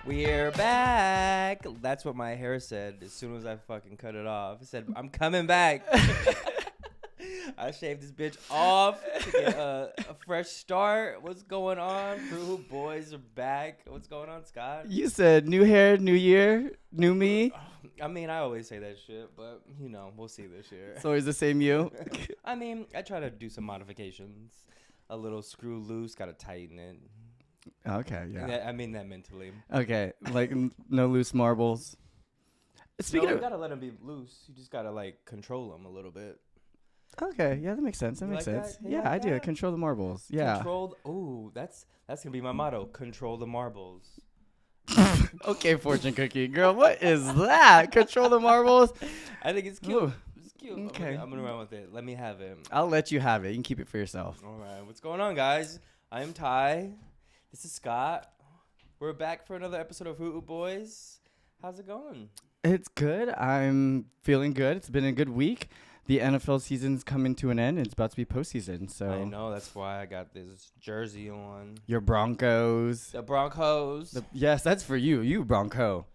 We're back. That's what my hair said as soon as I fucking cut it off. It said, I'm coming back. I shaved this bitch off to get a fresh start. What's going on? Fruit Hoop Boys are back. What's going on, Scott? You said new hair, new year, new me. I mean, I always say that shit, but, you know, we'll see this year. It's always the same you. I mean, I try to do some modifications. A little screw loose, got to tighten it. Okay, yeah. I mean that mentally. Okay, like no loose marbles. Speaking You of, gotta let them be loose. You just gotta like control them a little bit. okay, yeah, that makes sense. That You makes like sense. that? You Yeah, like I do. that? Control the marbles. Yeah. Control. Ooh, that's gonna be my motto. Control the marbles. Okay, fortune cookie girl. What is that? Control the marbles. I think it's cute. Ooh. It's cute. Okay. I'm gonna run with it. Let me have it. I'll let you have it. You can keep it for yourself. All right. What's going on, guys? I am Ty. This is Scott. We're back for another episode of Fruit Hoop Boys. How's it going? It's good. I'm feeling good. It's been a good week. The NFL season's coming to an end. It's about to be postseason. So I know that's why I got this jersey on. your Broncos. The Broncos. Yes, that's for you. You Bronco.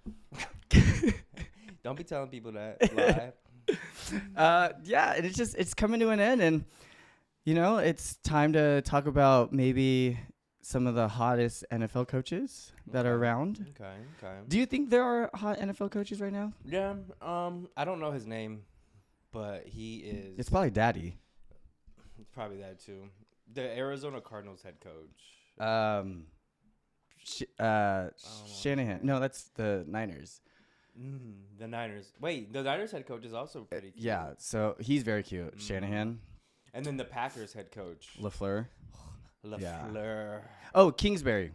Don't be telling people that. Lie. Yeah, and it's coming to an end, and you know it's time to talk about maybe some of the hottest NFL coaches that are around. Okay. Do you think there are hot NFL coaches right now? Yeah. I don't know his name, but he is. It's probably Daddy. It's probably that too. The Arizona Cardinals head coach. Shanahan. No, that's the Niners. The Niners. Wait, the Niners head coach is also pretty cute. Yeah, so he's very cute. Shanahan. And then the Packers head coach. LaFleur. LaFleur. Oh, Kingsbury.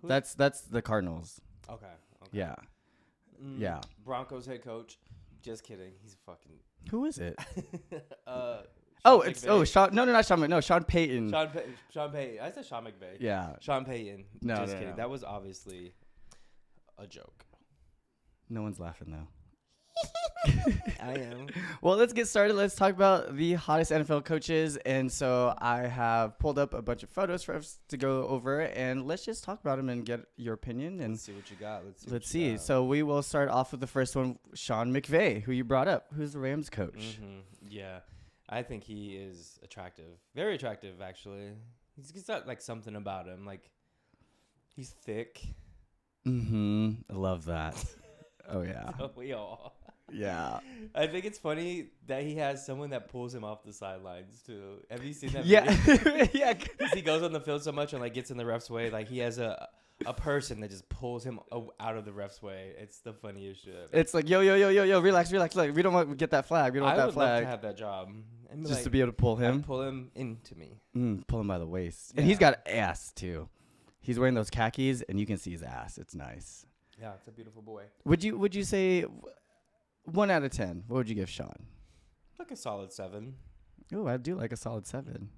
Who? That's the Cardinals. Okay. Yeah. Yeah. Broncos head coach. Just kidding. He's fucking. Who is it? Sean It's McVay. Sean. No, not Sean. No, Sean Payton. Sean Payton. I said Sean McVay. Yeah. Sean Payton. No, Just no, kidding. no. That was obviously a joke. No one's laughing though. I am. Well, let's get started. Let's talk about the hottest NFL coaches. And so I have pulled up a bunch of photos for us to go over, and let's just talk about them and get your opinion. And Let's see what you got. let's see. So we will start off with the first one, Sean McVay, who you brought up, who's the Rams coach. Yeah, I think he is attractive. Very attractive, actually. He's got like something about him. Like he's thick. I love that. Oh yeah. So we all. Yeah. I think it's funny that he has someone that pulls him off the sidelines too. Have you seen that? Yeah. Video? Yeah. 'Cause he goes on the field so much and like gets in the ref's way. Like he has a person that just pulls him out of the ref's way. It's the funniest shit. It's like yo, relax. Like we don't want to get that flag. We don't I want would that love flag. to have that job. And Just like, to be able to pull him. pull him into me. Pull him by the waist. Yeah. And he's got ass too. He's wearing those khakis and you can see his ass. It's nice. Yeah, it's a beautiful boy. Would you say 1 out of 10? What would you give Sean? Like a solid 7. Oh, I do like a solid 7.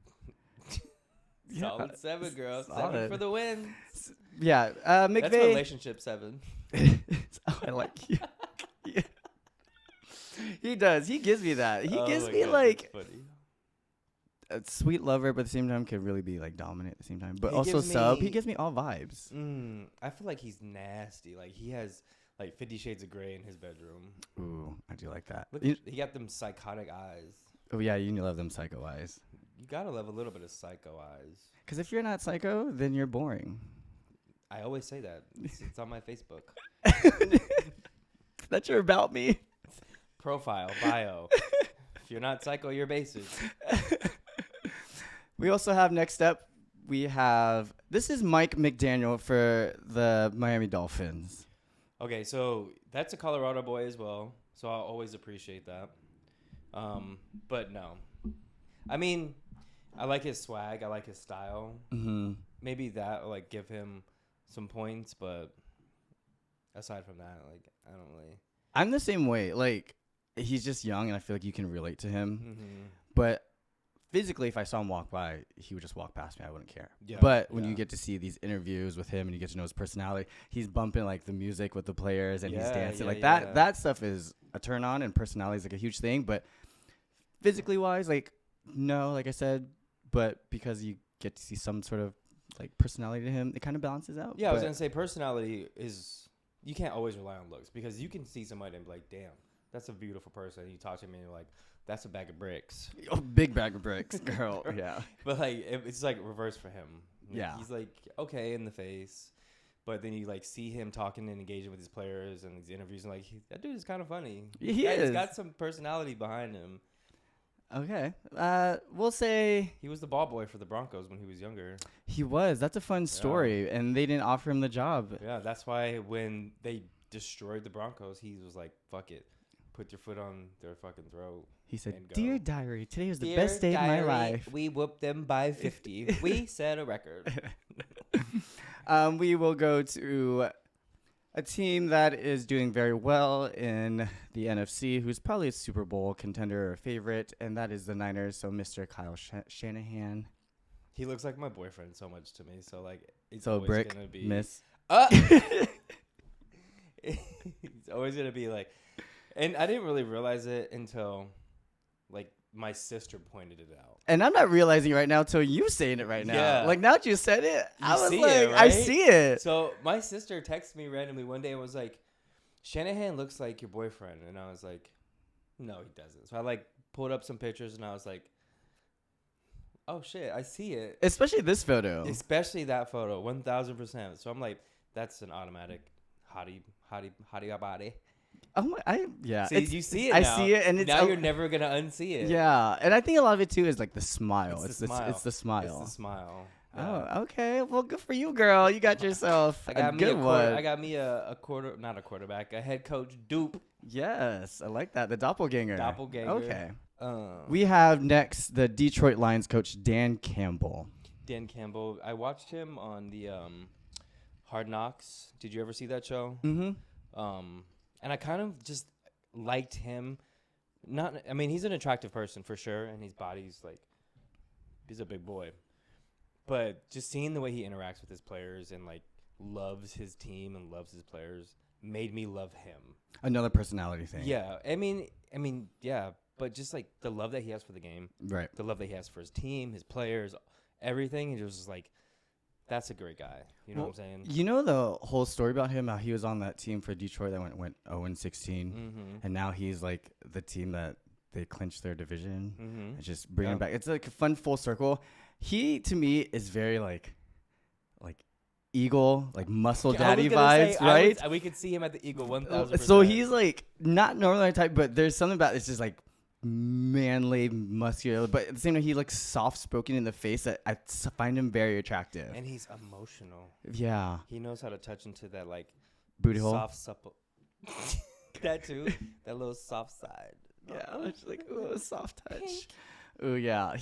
Solid 7, girl. Solid. 7 for the win. Yeah, That's McVay. relationship 7. Oh, I like you. Yeah. He does. He gives me that. He gives me like that's funny. a sweet lover, but at the same time could really be like dominant at the same time. But He also gives sub. me- He gives me all vibes. I feel like he's nasty. Like he has like 50 Shades of Grey in his bedroom. Ooh, I do like that. Look, he got them psychotic eyes. Oh yeah, you love them psycho eyes. You gotta love a little bit of psycho eyes. Because if you're not psycho, then you're boring. I always say that. It's on my Facebook That's your about me. profile bio. If you're not psycho, you're basic. We also have next up, this is Mike McDaniel for the Miami Dolphins. Okay, so that's a Colorado boy as well. So I'll always appreciate that. But no. I mean, I like his swag. I like his style. Maybe that will like give him some points, but aside from that, like I don't really. I'm the same way. Like, he's just young, and I feel like you can relate to him. But physically, if I saw him walk by, he would just walk past me. I wouldn't care. Yeah, but when you get to see these interviews with him and you get to know his personality, he's bumping like the music with the players and he's dancing. Like that stuff is a turn on, and personality is like a huge thing. But physically wise, like, no, like I said, but because you get to see some sort of like personality to him, it kind of balances out. Yeah, I was gonna say personality is you can't always rely on looks because you can see somebody and be like, damn, that's a beautiful person. You talk to me and you're like, that's a bag of bricks. Oh, big bag of bricks, girl. Yeah. But like, it's like reverse for him. Yeah. He's like, okay in the face. But then you like see him talking and engaging with his players and these interviews and like, that dude is kind of funny. He is. He's got some personality behind him. Okay. We'll say he was the ball boy for the Broncos when he was younger. He was. That's a fun story. Yeah. And they didn't offer him the job. Yeah, that's why when they destroyed the Broncos, he was like, fuck it. Put your foot on their fucking throat. He said, "Dear diary, today was the best day diary, of my life. We whooped them by 50. We set a record." We will go to a team that is doing very well in the NFC, who's probably a Super Bowl contender or favorite, and that is the Niners. So Mr. Kyle Shanahan. He looks like my boyfriend so much to me. So like, it's so always brick gonna be miss. It's always gonna be like, and I didn't really realize it until like my sister pointed it out. And I'm not realizing right now till you saying it right now. Yeah. Like now that you said it, I was see like, it, right? I see it. So my sister texted me randomly one day and was like, Shanahan looks like your boyfriend. And I was like, no, he doesn't. So I like pulled up some pictures and I was like, oh shit, I see it. Especially this photo. Especially that photo, 1000%. So I'm like, that's an automatic hottie body. Oh my, yeah. See, you see it now. I see it, and it's now you're never gonna unsee it. Yeah, and I think a lot of it too is like the smile. It's the smile. It's the smile. It's the smile. Yeah. Oh, okay. Well, good for you, girl. You got yourself a good one. I got me a quarterback, a head coach dupe. Yes, I like that. The doppelganger. Okay. We have next the Detroit Lions coach Dan Campbell. Dan Campbell. I watched him on the Hard Knocks. Did you ever see that show? Mm-hmm. And I kind of just liked him. I mean, he's an attractive person for sure, and his body's like, he's a big boy. But just seeing the way he interacts with his players and like loves his team and loves his players made me love him. Another personality thing. Yeah, I mean, yeah. But just like the love that he has for the game, right? The love that he has for his team, his players, everything. It was just like, that's a great guy. You know what I'm saying? You know the whole story about him, how he was on that team for Detroit that went 0-16, and now he's like the team that they clinched their division. And just bring him back. It's like a fun full circle. He to me is very like Eagle, like muscle daddy vibes, right? We could see him at the Eagle 1000%. So he's like not normally type, but there's something about it's just like manly, muscular, but at the same time he looks soft-spoken in the face that I find him very attractive. And he's emotional. Yeah, he knows how to touch into that like booty hole, soft supple. That too, that little soft side. Yeah, it's like ooh, soft touch. Oh yeah,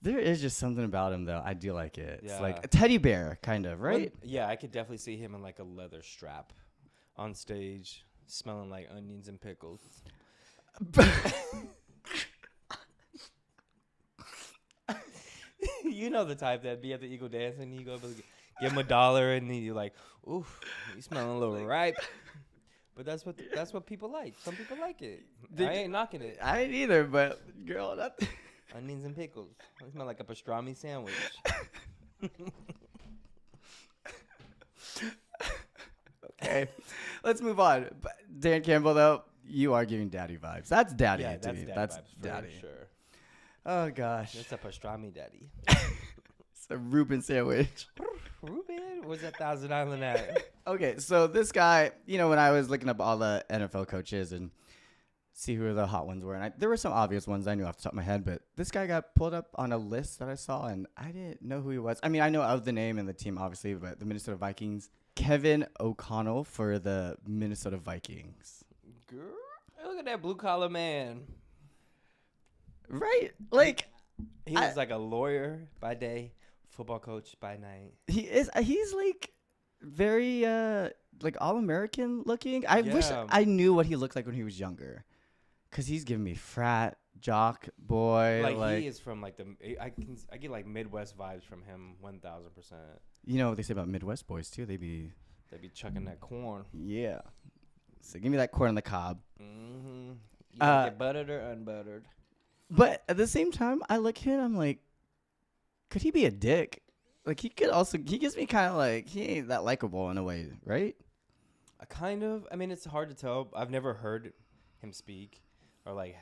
there is just something about him though. I do like it. Yeah. It's like a teddy bear kind of, right? Well, yeah, I could definitely see him in like a leather strap on stage, smelling like onions and pickles. You know the type that be at the Eagle dance and you go give him $1 and you're like, oof, you smelling a little ripe. But that's what people like. Some people like it. I ain't knocking it. I ain't either, but girl, that onions and pickles. It smell like a pastrami sandwich. Okay, let's move on. But Dan Campbell, though, you are giving daddy vibes. That's daddy. Yeah, to me. That's daddy. For sure. Oh gosh, it's a pastrami daddy. It's a Reuben sandwich. Reuben, where's that Thousand Island at? Okay, so this guy, when I was looking up all the NFL coaches and see who the hot ones were, and there were some obvious ones I knew off the top of my head, but this guy got pulled up on a list that I saw, and I didn't know who he was. I mean, I know of the name and the team, obviously, but the Minnesota Vikings. Kevin O'Connell for the Minnesota Vikings. Girl, look at that blue-collar man. Right? Like, he was like a lawyer by day, football coach by night. He's like very like all-American looking. I wish I knew what he looked like when he was younger, because he's giving me frat jock boy. Like he is from like I get like Midwest vibes from him 1000%. You know what they say about Midwest boys too? They be chucking that corn. Yeah. So give me that corn on the cob. Mm-hmm. You like it buttered or unbuttered? But at the same time, I look at him, I'm like, could he be a dick? Like he gives me kind of like, he ain't that likable in a way, right? Kind of. I mean, it's hard to tell. I've never heard him speak or like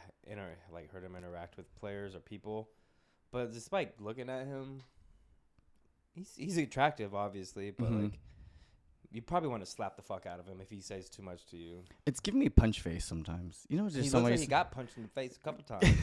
heard him interact with players or people. But despite looking at him, he's attractive, obviously. But like, you probably want to slap the fuck out of him if he says too much to you. It's giving me punch face sometimes. You know, just he looks somebody like he got punched in the face a couple times.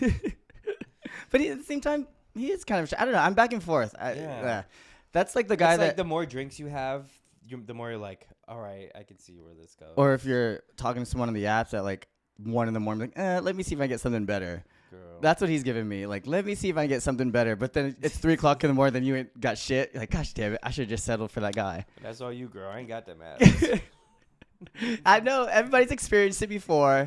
But at the same time, he is kind of. I don't know. I'm back and forth. That's like the guy it's that. Like the more drinks you have, the more you're like, all right, I can see where this goes. Or if you're talking to someone on the apps at like 1 a.m, like, let me see if I get something better. Girl. That's what he's giving me. Like, let me see if I get something better. But then it's 3:00 in the morning, then you ain't got shit. You're like, gosh damn it, I should have just settled for that guy. That's all you, girl. I ain't got that mad. I know everybody's experienced it before.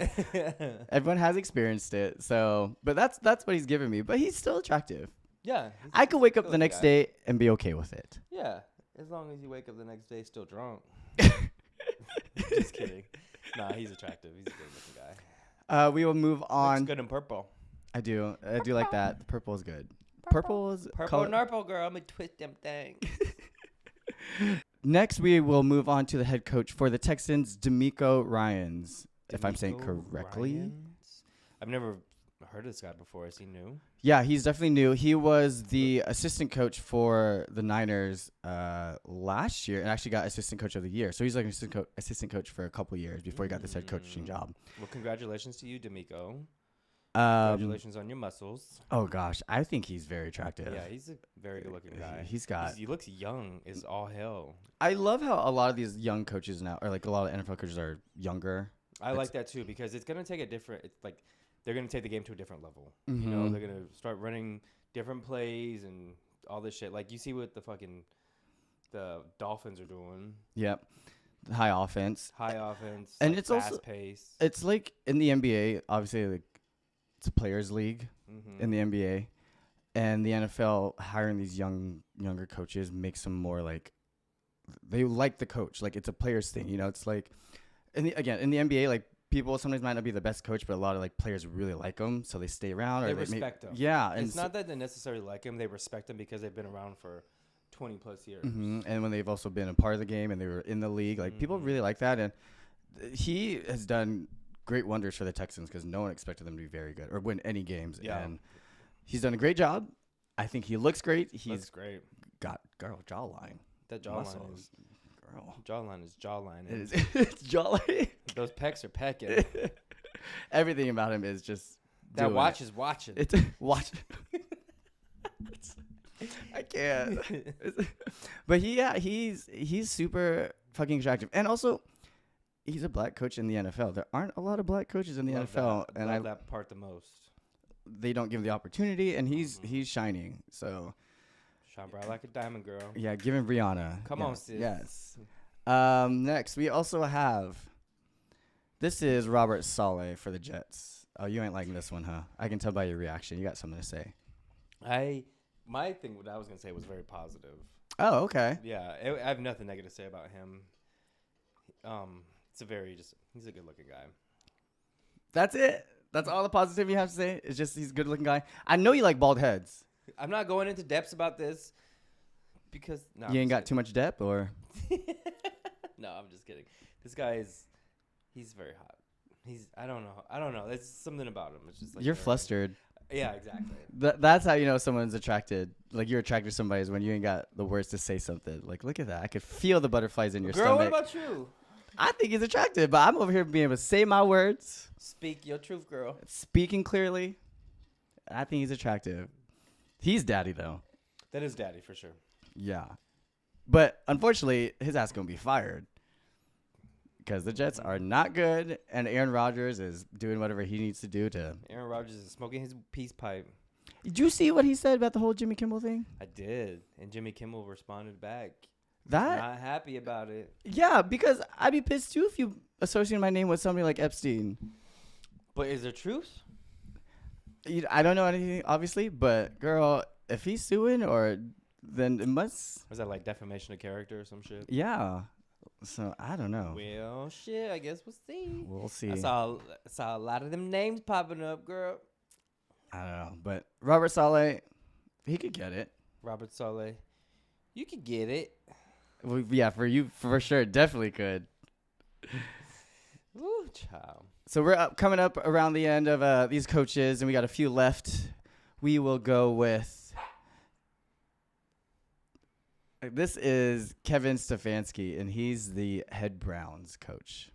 Everyone has experienced it. So, but that's what he's giving me. But he's still attractive. Yeah. I could wake up the next day and be okay with it. Yeah. As long as you wake up the next day still drunk. Just kidding. Nah, he's attractive. He's a good looking guy. We will move on. Looks good in purple. I do like that. The purple is good. Purple and purple, girl. I'm gonna twist them things. Next, we will move on to the head coach for the Texans, D'Amico Ryans. If I'm saying correctly. Ryans? I've never heard of this guy before. Is he new? Yeah, he's definitely new. He was the assistant coach for the Niners last year and actually got assistant coach of the year. So he's like an assistant coach for a couple of years before he got this head coaching job. Well, congratulations to you, D'Amico. Congratulations on your muscles. Oh, gosh. I think he's very attractive. Yeah, he's a very good-looking guy. He looks young as all hell. I love how a lot of these young coaches now, or like a lot of NFL coaches are younger. I like that, too, because it's going to take they're going to take the game to a different level. You know, they're going to start running different plays and all this shit. Like you see what the Dolphins are doing. Yep. High offense. And it's fast also pace. It's like in the NBA, obviously, like it's a players' league in the NBA, and the NFL hiring these younger coaches makes them more like they like the coach. Like it's a players thing, you know. It's like in the NBA, like people sometimes might not be the best coach, but a lot of like players really like them, so they stay around. They respect them. Yeah, and it's not that they necessarily like him; they respect him because they've been around for 20 plus years. And when they've also been a part of the game and they were in the league, like people really like that, and he has done great wonders for the Texans because no one expected them to be very good or win any games. Yeah. And he's done a great job. I think he looks great. He's great. Got jawline. That jawline is jawline is jawline. It's jawline. Those pecs are pecking. Everything about him is just that watch is watching. It's watch. I can't. But he's super fucking attractive, and also he's a black coach in the NFL. There aren't a lot of black coaches in the NFL, and I love that part the most. They don't give him the opportunity, and he's shining. So shine bright like a diamond, girl. Yeah, give him Rihanna. Come on, sis. Yes. Next, we also have. This is Robert Saleh for the Jets. Oh, you ain't liking this one, huh? I can tell by your reaction. You got something to say. My thing, what I was gonna say, was very positive. Oh, okay. Yeah, I have nothing negative to say about him. He's a good-looking guy. That's it. That's all the positive you have to say. It's just he's a good-looking guy. I know you like bald heads. I'm not going into depths about this because you ain't got too much depth, or no, I'm just kidding. This guy he's very hot. I don't know. There's something about him. It's just like you're flustered. Yeah, exactly. That's how you know someone's attracted. Like you're attracted to somebody is when you ain't got the words to say something. Like, look at that. I could feel the butterflies in your stomach. Girl, what about you? I think he's attractive, but I'm over here being able to say my words. Speak your truth, girl. Speaking clearly. I think he's attractive. He's daddy, though. That is daddy for sure. Yeah. But unfortunately, his ass going to be fired. Because the Jets are not good, and Aaron Rodgers is doing whatever he needs to do to. Aaron Rodgers is smoking his peace pipe. Did you see what he said about the whole Jimmy Kimmel thing? I did, and Jimmy Kimmel responded back. Not happy about it. Yeah, because I'd be pissed too if you associate my name with somebody like Epstein. But is there truth? I don't know anything, obviously, but girl, if he's suing, then it must. Was that like defamation of character or some shit? Yeah. So I don't know. Well, shit. I guess we'll see. We'll see. I saw a lot of them names popping up, girl. I don't know, but Robert Saleh, he could get it. Robert Saleh, you could get it. Well, yeah, for you, for sure, definitely could. Ooh, child. So we're coming up around the end of these coaches, and we got a few left. We will go with. This is Kevin Stefanski, and he's the head Browns coach,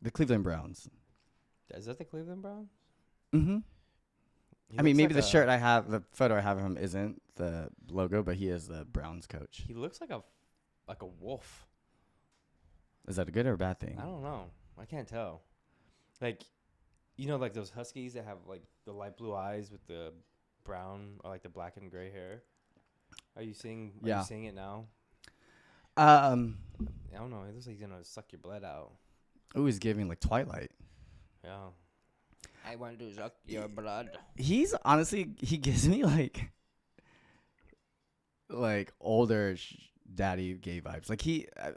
the Cleveland Browns. Is that the Cleveland Browns? Mm-hmm. I mean, maybe the photo I have of him isn't the logo, but he is the Browns coach. He looks like a wolf. Is that a good or a bad thing? I don't know. I can't tell. Like, you know, like those huskies that have like the light blue eyes with the brown or like the black and gray hair. Are you seeing? Are you seeing it now? I don't know. It looks like he's gonna suck your blood out. Oh, he's giving like Twilight. Yeah. I want to suck your blood. He's honestly, he gives me like older daddy gay vibes. Like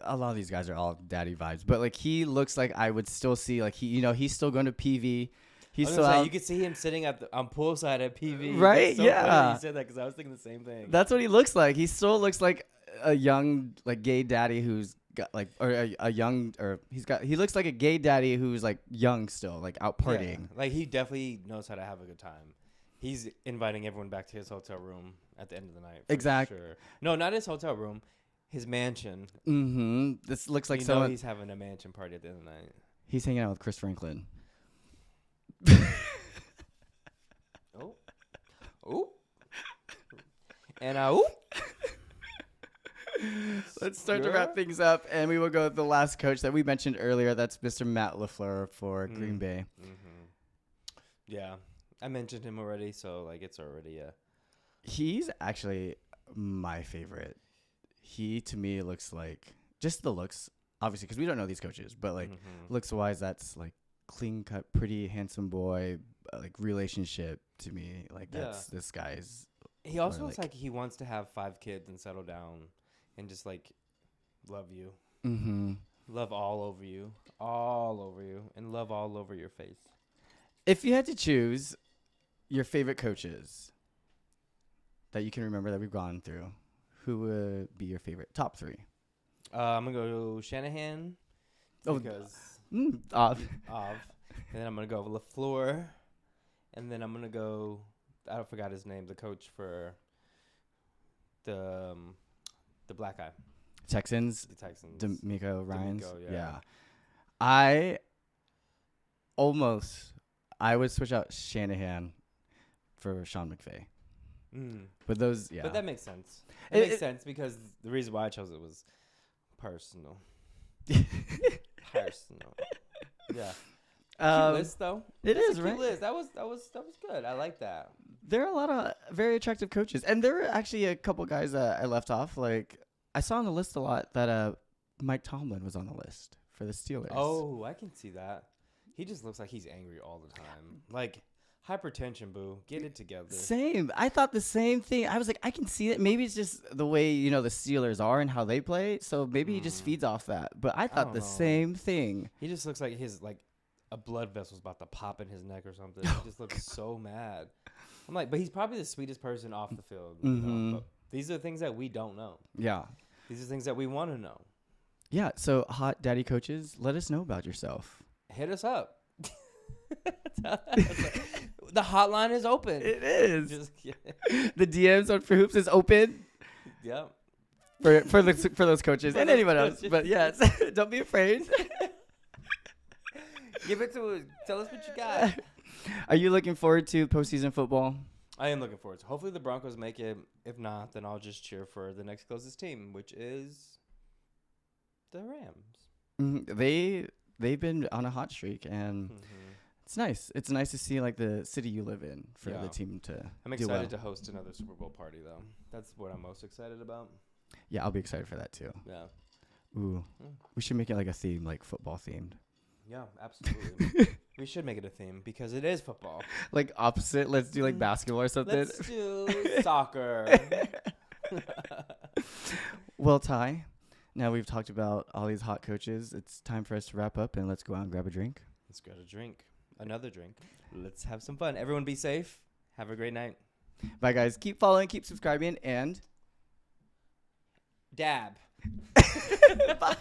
a lot of these guys are all daddy vibes, but like he looks like I would still see like he's still going to PV. He's still you could see him sitting on poolside at PV. Right? So yeah. You said that because I was thinking the same thing. That's what he looks like. He still looks like a young like gay daddy who's got like he looks like a gay daddy who's like young still, like out partying. Yeah. Like he definitely knows how to have a good time. He's inviting everyone back to his hotel room at the end of the night. Exactly. Sure. No, not his hotel room. His mansion. Mm-hmm. This looks like someone. He's having a mansion party at the end of the night. He's hanging out with Chris Franklin. Oh. Oh. And oh. Let's start to wrap things up, and we will go with the last coach that we mentioned earlier. That's Mr. Matt LaFleur for Green Bay. Mm-hmm. Yeah, I mentioned him already, so like it's already He's actually my favorite. He to me looks like just the looks, obviously, because we don't know these coaches, but like looks wise, that's like clean cut, pretty handsome boy, like relationship to me. Like that's this guy's. He also looks like he wants to have 5 kids and settle down. And just like love you. Mm-hmm. Love all over you, and love all over your face. If you had to choose your favorite coaches that you can remember that we've gone through, who would be your favorite? Top 3. I'm going to go Shanahan. Because Of. And then I'm going to go LaFleur. And then I'm going to go, I forgot his name, the coach for the black guy. Texans. The Texans. D'Amico Ryans. Yeah. I would switch out Shanahan for Sean McVay. But those, But that makes sense. It makes sense because the reason why I chose it was personal. Personal. Yeah. Cute list though. It is, right? List. That was good. I like that. There are a lot of very attractive coaches, and there were actually a couple guys that I left off. Like I saw on the list a lot that Mike Tomlin was on the list for the Steelers. Oh, I can see that. He just looks like he's angry all the time. Like hypertension, boo. Get it together. Same. I thought the same thing. I was like, I can see it. Maybe it's just the way the Steelers are and how they play. So maybe he just feeds off that. But I thought the same thing. He just looks like his a blood vessel's about to pop in his neck or something. He just looks so mad. I'm like, but he's probably the sweetest person off the field. You know? But these are things that we don't know. Yeah. These are things that we want to know. Yeah. So hot daddy coaches, let us know about yourself. Hit us up. The hotline is open. It is. The DMs on For Hoops is open. Yep. For those coaches and anyone else. But yes, don't be afraid. Give it to us. Tell us what you got. Are you looking forward to postseason football? I am looking forward to. Hopefully the Broncos make it. If not, then I'll just cheer for the next closest team, which is the Rams. They've been on a hot streak, and it's nice. It's nice to see like the city you live in for the team to. I'm excited to host another Super Bowl party though. That's what I'm most excited about. Yeah, I'll be excited for that too. Yeah. Ooh, we should make it like a theme, like football themed. Yeah, absolutely. We should make it a theme because it is football. Like opposite, let's do like basketball or something. Let's do soccer. Well, Ty, now we've talked about all these hot coaches. It's time for us to wrap up and let's go out and grab a drink. Let's grab a drink. Another drink. Let's have some fun. Everyone be safe. Have a great night. Bye, guys. Keep following, keep subscribing, and dab. Bye.